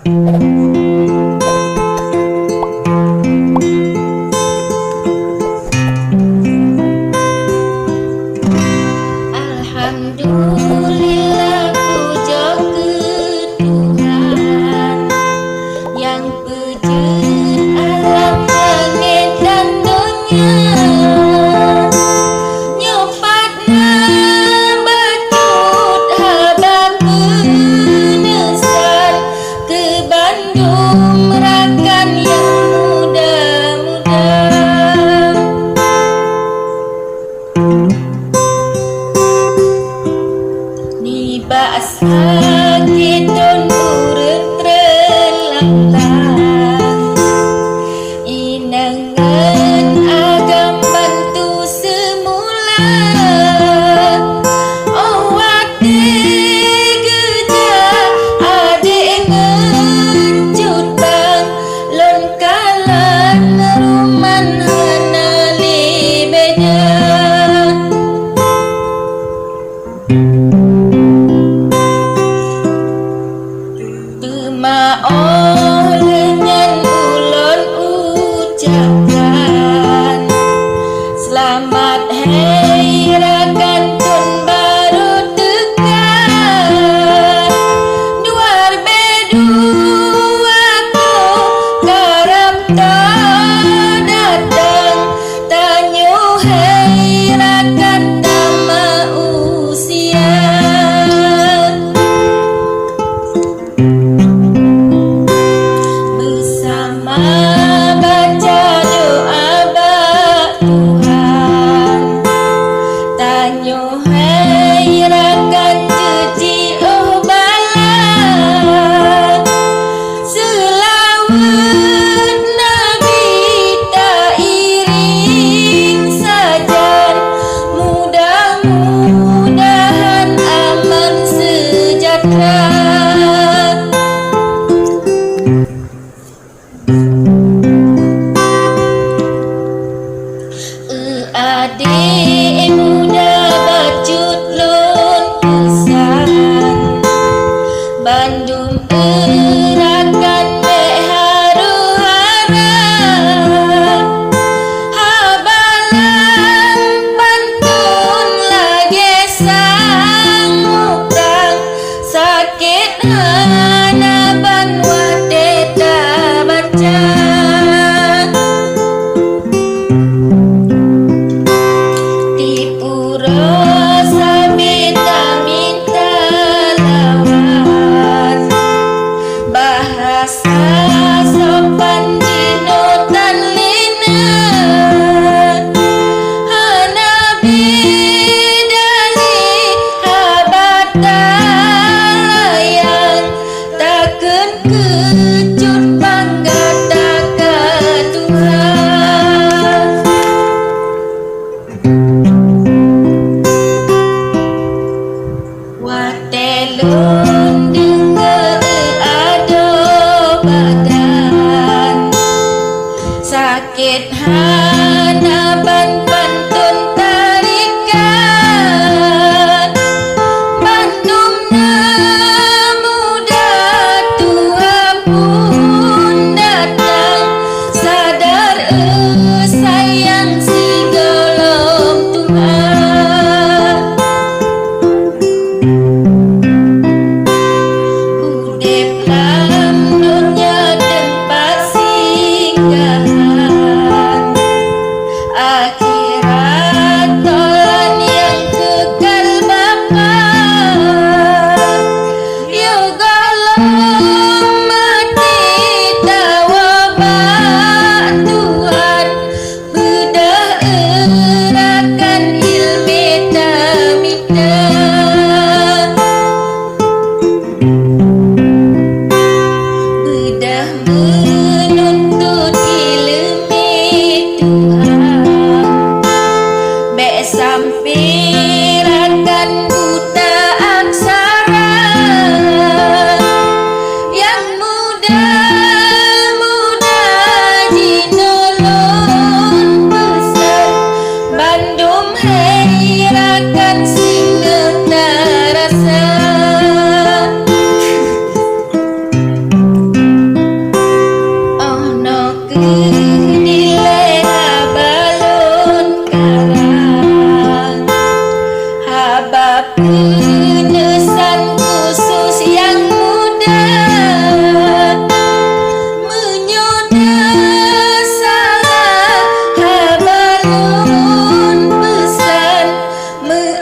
Alhamdulillah puja ke Tuhan yang pujud alam langit dan dunia. Nyopatna batut habang penesan ke Bandung rakan yang muda-muda. Nibak sakit don urut terlang-lang inangan agam bantu semula. Awati geja adik ngecut bang lon kalan ruman hanali beda. Pemaoh dengan ulon ucapkan selamat hai rakan tun baru tekan. Duar bedua ko karap tak datang tanyo hai rakan tama usia. Bersama baca doa bak Tuhan tanyo hai rakan cuci oh balang. Selawat Nabi tak iring sajan mudah-mudahan aman sejahtera. Adik muda bacut lon pesan Bandung erakan haru harap habalan pantun lagi sang mukrang sakit hanaban wadeta baca. Bahasa sopan jinutan lina hanabi dali habata layang takkan kecut bangga taka Tuhan. Watelun dengar badan sakit hanaban pantun tarikan. Bandung na muda tua pun datang sadar sayang si golong Tuhan. Udep lam dunia tempat singgahan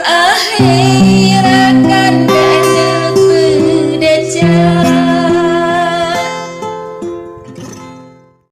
akhirat.